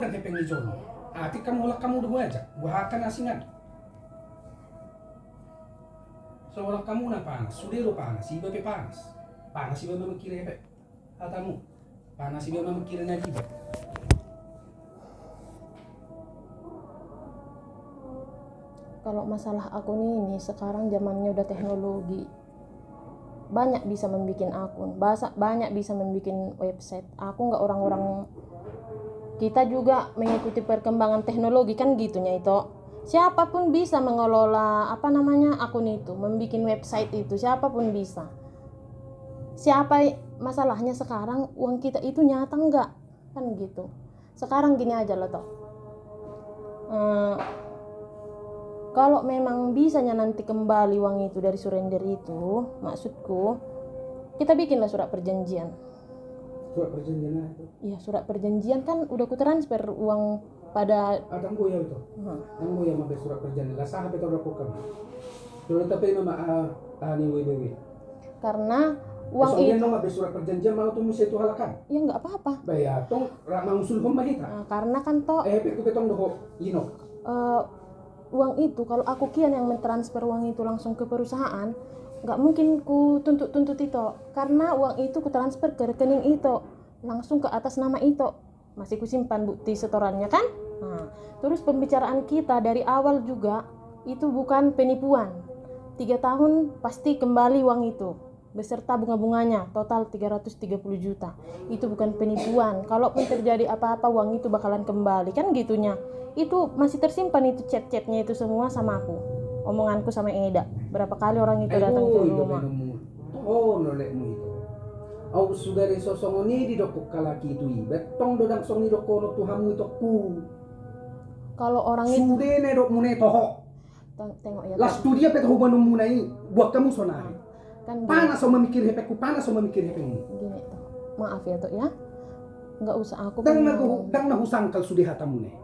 Kepeng di jono. Ati kamu lah kamu dua aja. Buhakan asingan. Seolah kamu na panas, sudiro panas, iba pe panas. Panas iba memikir pe. Hatamu. Panas iba memikir na iba. Kalau masalah akun ini sekarang zamannya udah teknologi. Banyak bisa membuat akun, banyak bisa membuat website. Aku nggak orang-orang, kita juga mengikuti perkembangan teknologi kan gitunya itu. Siapapun bisa mengelola akun itu, membuat website itu, siapapun bisa. Masalahnya sekarang uang kita itu nyata nggak, kan gitu. Sekarang gini aja loh toh. Kalau memang bisanya nanti kembali uang itu dari surrender itu, maksudku kita bikinlah surat perjanjian. Surat perjanjian itu? Iya, surat perjanjian kan udah ku transfer uang pada. Tanggo ya itu. Tanggo ya mabe surat perjanjian. Lah sah betul aku kamu. Dulu tapi mama ani wewe. Karena uang itu. Soalnya mabe surat perjanjian mau tuh mesti itu halakan. Ya nggak apa-apa. Bayar tong ramang usul pembahita. Karena kan toh. Betong doho lino. Uang itu kalau aku kian yang mentransfer uang itu langsung ke perusahaan, nggak mungkin ku tuntut itu, karena uang itu ku transfer ke rekening itu langsung ke atas nama itu, masih ku simpan bukti setorannya kan. Terus pembicaraan kita dari awal juga itu bukan penipuan. 3 tahun pasti kembali uang itu beserta bunga-bunganya, total 330 juta. Itu bukan penipuan. Kalaupun terjadi apa-apa uang itu bakalan kembali kan gitunya. Itu masih tersimpan itu chat-chatnya itu semua sama aku, omonganku sama Eda, berapa kali orang itu datang ke rumah. Nolekmu itu au sudari sosongoni di dokok kalaki itu betong dodang songi dokono tuhamu itu ku. Kalau orang itu sude ne dok mune toho tengok ya las studia pet hubanu munai buat kamu sonari kan panas sama mikir hepekku, panas sama mikir hepekmu gini toh, maaf ya toh ya, nggak usah aku dang na husangkal sude hatamu ne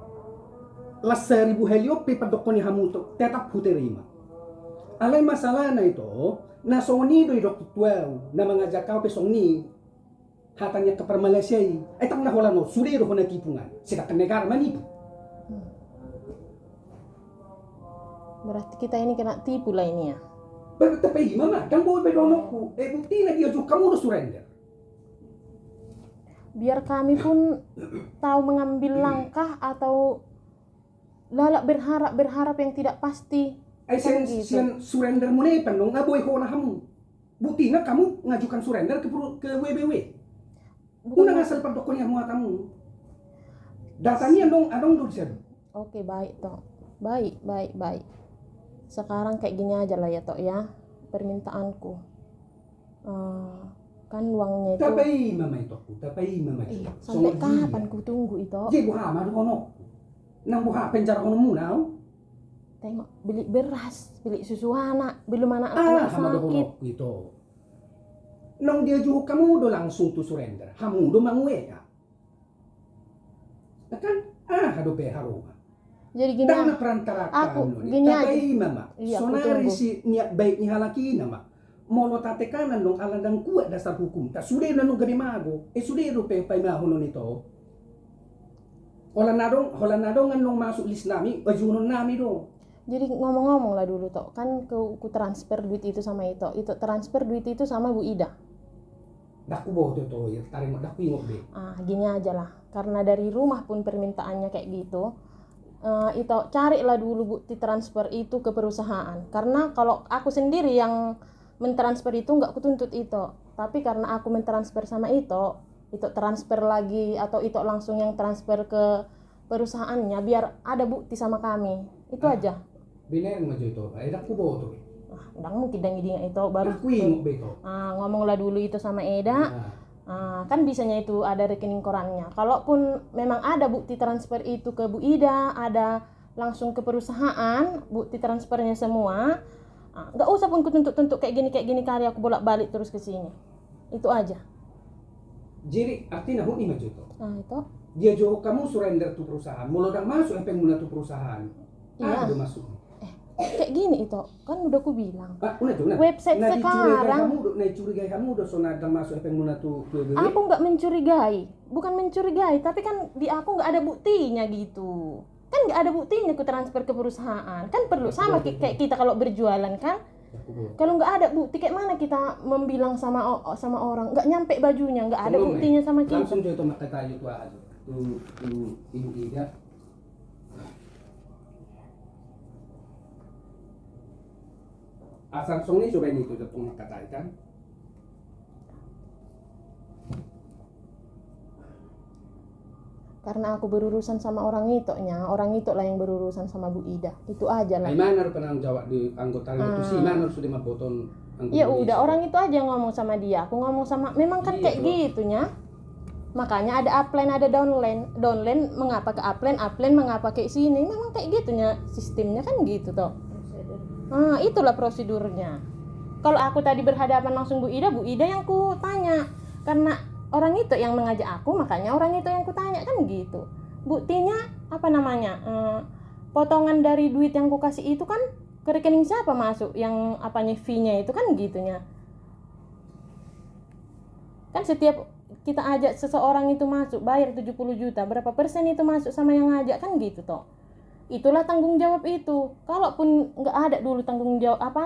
las 1000 heliope padokoni hamu to tetap huterima. Alay masalah na ito na songni do idok tuau na mengajak kau pesong ni hatanya ke Malaysia ay tang na hola no sude do hona tipungan sida negara manipu. Berarti kita ini kena tipu lah ini ya. Tapi mama dang boy pedonokku bukti na dia juga kamu udah surrender. Biar kami pun tahu mengambil langkah atau lalak berharap yang tidak pasti. Sen surrender mo na ipanong aboy ko na hamu. Buti na kamu ngajukan surrender ke WBW. Una ngasal padokon yang muatamu. Datanya anong dulu siya. Oke, baik toh. Baik. Sekarang kayak gini aja lah ya toh ya, permintaanku. Kan uangnya itu. Tapi mama itu. Sampai kapan ku tunggu itu? Jadi buha madu kono. Nang buha penjara kono munau. Tengok beli beras, beli susu anak, belum anak sakit. Itu. Nang dia juga kamu udah langsung tuh surrender. Kamu udah mangue ya. Kan hado pe haruma. Jadi gini aku gini aja. Mama. Iya, sonari si niat baiknya halaki nama. Molo tate kanan dong aladang kuat dasar hukum. Tak sudah nanu gede mago. Sudah rupe pai mahunon itu. Hola nadong nganong masuk list nami, bajunon nami do. Jadi ngomong-ngomong lah dulu toh, kan ku transfer duit itu sama itu transfer duit itu sama Bu Ida. Daku bawa tuh ya, tarik daku ingok be. Gini aja lah, karena dari rumah pun permintaannya kayak gitu. Itu carilah dulu bukti transfer itu ke perusahaan. Karena kalau aku sendiri yang mentransfer itu nggak kutuntut itu, tapi karena aku mentransfer sama itu transfer lagi atau itu langsung yang transfer ke perusahaannya biar ada bukti sama kami. Itu aja. Bener maju itu. Daku bawa tuh. Ndang mungkin itu baru aku ingok be itu. Ngomonglah dulu itu sama Eda. Kan bisanya itu ada rekening korannya. Kalaupun memang ada bukti transfer itu ke Bu Ida, ada langsung ke perusahaan, bukti transfernya semua, nggak usah pun kutuntut kayak gini kali aku bolak-balik terus ke sini. Itu aja. Jadi artinya huni maju itu. Itu. Dia jauh kamu surrender tuh perusahaan, mulodang masuk yang pengguna tuh perusahaan. Ada masuk. kayak gini itu kan udah ku bilang. Una tuh, Website sekarang. Curigai kamu udah sona dan masuk apa muna tuh Aku nggak mencurigai, bukan mencurigai, tapi kan di aku nggak ada buktinya gitu. Kan nggak ada buktinya ku transfer ke perusahaan. Kan perlu sama kayak kita kalau berjualan kan. Kalau nggak ada bukti kayak mana kita membilang sama orang nggak nyampe bajunya, nggak ada buktinya sama kita. Langsung tuh maka tayo tuh aja. Tuh ibu Ida. Asal songnya coba ini tuh tepung kata kan. Karena aku berurusan sama orang itu lah yang berurusan sama Bu Ida. Itu aja lah. Mana harus penanggung jawab di anggota itu sih, mana harus sudah maboton. Ya udah orang itu aja yang ngomong sama dia. Aku ngomong sama, memang kan kayak gitunya. Makanya ada upline, ada downline. Downline mengapa ke upline mengapa ke sini. Memang kayak gitunya sistemnya kan gitu toh. Itulah prosedurnya. Kalau aku tadi berhadapan langsung Bu Ida yang ku tanya. Karena orang itu yang mengajak aku, makanya orang itu yang ku tanya kan gitu. Buktinya apa namanya? Potongan dari duit yang ku kasih itu kan ke rekening siapa masuk? Yang apanya fee-nya itu kan gitunya. Kan setiap kita ajak seseorang itu masuk bayar 70 juta, berapa persen itu masuk sama yang ngajak kan gitu toh. Itulah tanggung jawab itu. Kalaupun nggak ada dulu tanggung jawab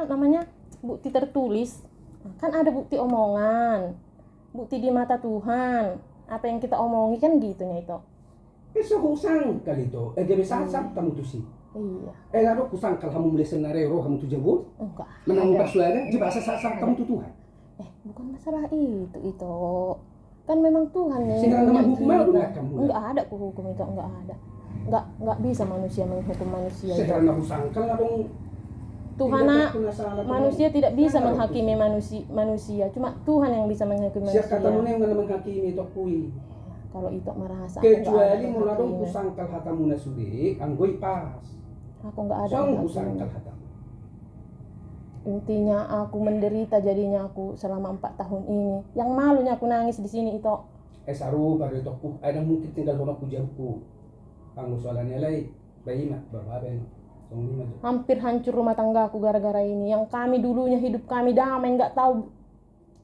bukti tertulis, kan ada bukti omongan, bukti di mata Tuhan. Apa yang kita omongi kan gitunya itu. Eso kusang kali itu. Dia bisa kamu tuh sih. Iya. Lalu kusang kalau kamu mulai senaryo kamu tuh jabut. Enggak. Menang persuadan, dia bahasa sasar kamu tuh Tuhan. Bukan masalah itu. Kan memang Tuhan yang Sekarang nama hukum apa enggak kamu? Enggak ada ku hukum itu, enggak ada. Enggak bisa manusia menghukum manusia. Sekarang nama sangkal lah dong. Tuhan manusia tidak bisa menghakimi manusia, cuma Tuhan yang bisa menghakimi manusia. Siapa katamu yang menghakimi itu kui? Kalau itu merasa kecuali mula dong kusangkal hatamu nasudi, anggoi pas. Aku enggak ada. Song kusangkal hatamu. Intinya aku menderita jadinya aku selama 4 tahun ini. Yang malunya aku nangis di sini itu. Saru baru itu aku ada mungkin tinggal hono ku jauhku. Anggo soalannya lai bayi mak bapak hampir hancur rumah tangga aku gara-gara ini. Yang kami dulunya hidup kami damai, nggak tahu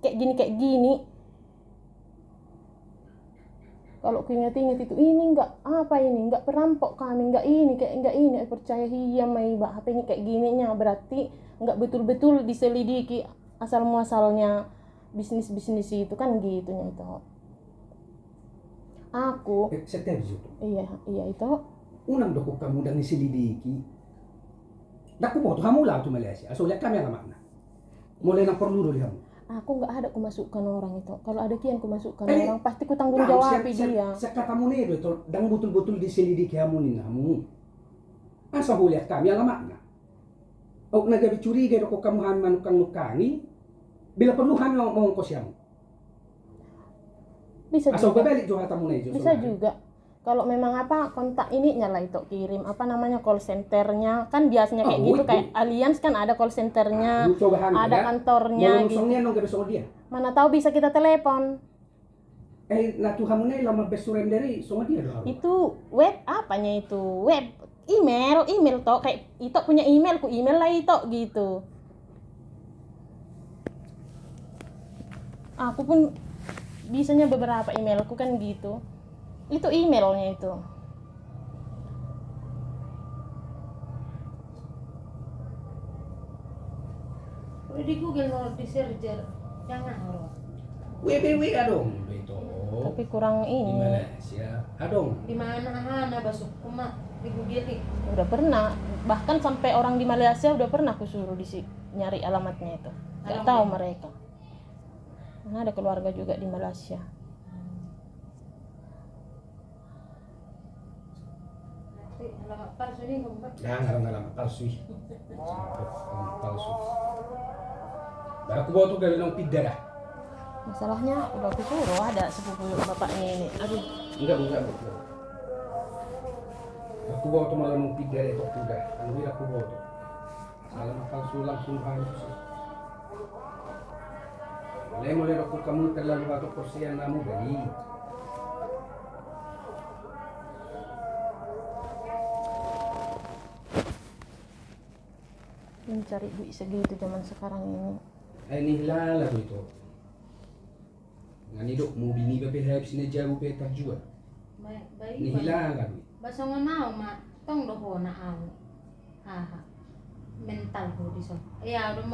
kayak gini. Kalau ingat-ingat itu ini nggak perampok kami, nggak ini percaya iya mai mbak HP ini kayak gininya berarti nggak betul-betul diselidiki asal muasalnya bisnis itu kan gitunya itu. Aku setiap itu. Iya itu. Unang doko kamu dan diselidiki. Daku po kamu lah tu Malaysia. Soalnya kami yang makna. Mulai nang perlu dulu kamu. Aku nggak ada kumasukkan orang itu. Kalau ada kian kumasukkan orang pasti ku tanggung jawab dia. Sekatamu nih itu dan betul-betul diselidiki kamu nih namu. Asa huliat kami yang makna. Nagabi curiga doko kamu han manukang-nukangi. Bila perlu han mau kosyamu. Bisa asal juga. balik juga tamu nih. Bisa juga. Kalau memang kontak ininya lah itu kirim call centernya kan biasanya kayak gitu kayak Allianz kan ada call centernya, ada kantornya gitu. Mana tahu bisa kita telepon. Nah tuh kamu nih lama besuren dari sama dia doang. Itu web apanya itu? Web email toh kayak itu punya email lah itu gitu. Aku pun bisanya beberapa emailku kan gitu. Itu emailnya itu. Udah di Google mau di searcher, jangan loh. WBW adong itu. Tapi kurang ini. Di Malaysia adong. Di mana basuk kuma di Google nih. Udah pernah, bahkan sampai orang di Malaysia udah pernah aku suruh nyari alamatnya itu. Gak tahu mereka. Karena ada keluarga juga di Malaysia. Alamat palsu nih kamu. Jangan alamat palsu. Palsu. Nah, aku bawa tuh gawin ng pida dah. Masalahnya udah aku suruh ada sepupu bapaknya ini. Aduh. Enggak. Aku bawa tuh malah ng pida itu udah. Ano aku bawa tuh. Alamat palsu langsung halus. Mulai aku kamu terlalu atau kursi yang namu gali. mencari duit segitu zaman sekarang ini. Ini hilala ko ito. Ngani dok mo bini ba pe habis na jago pe jual. Baik Ini hilala ko. basa nga nao ma tong do ho na aw. Ha. Mental ho di so. Iya do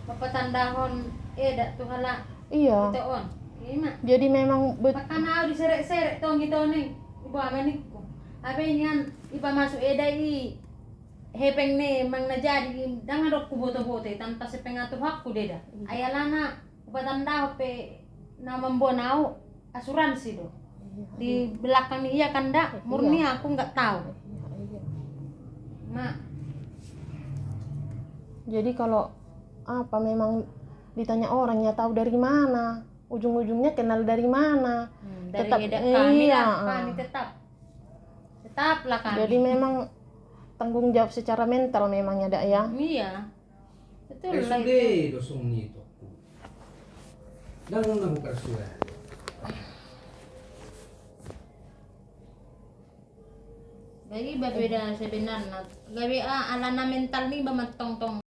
mapatandahon eda to hala. Iya. Itoon. Ima. Jadi memang Pakanao di sere-sere tong ito ning. Ibu amanik ko. Abe niyan iba masuk eda i hepeng ne mang na jadi dangan dok ku boto-boto tanpa sepengatur hakku deda. Ayalana upatandaho pe na mambonao asuransi do. Di belakang iya kan dak murni aku nggak tahu. Iya. Mak, Jadi kalau apa memang ditanya orangnya tahu dari mana, ujung-ujungnya kenal dari mana. dari Tetap- eda kami iya, lah, kami tetaplah kami. Jadi memang tanggung jawab secara mental memangnya dak ya. Iya. Betul Ay lah itu. sude do song nito. Dangan na mo karsuya. Bagi berbeda sebenarnya. Gabi alana mental ni ba matong-tong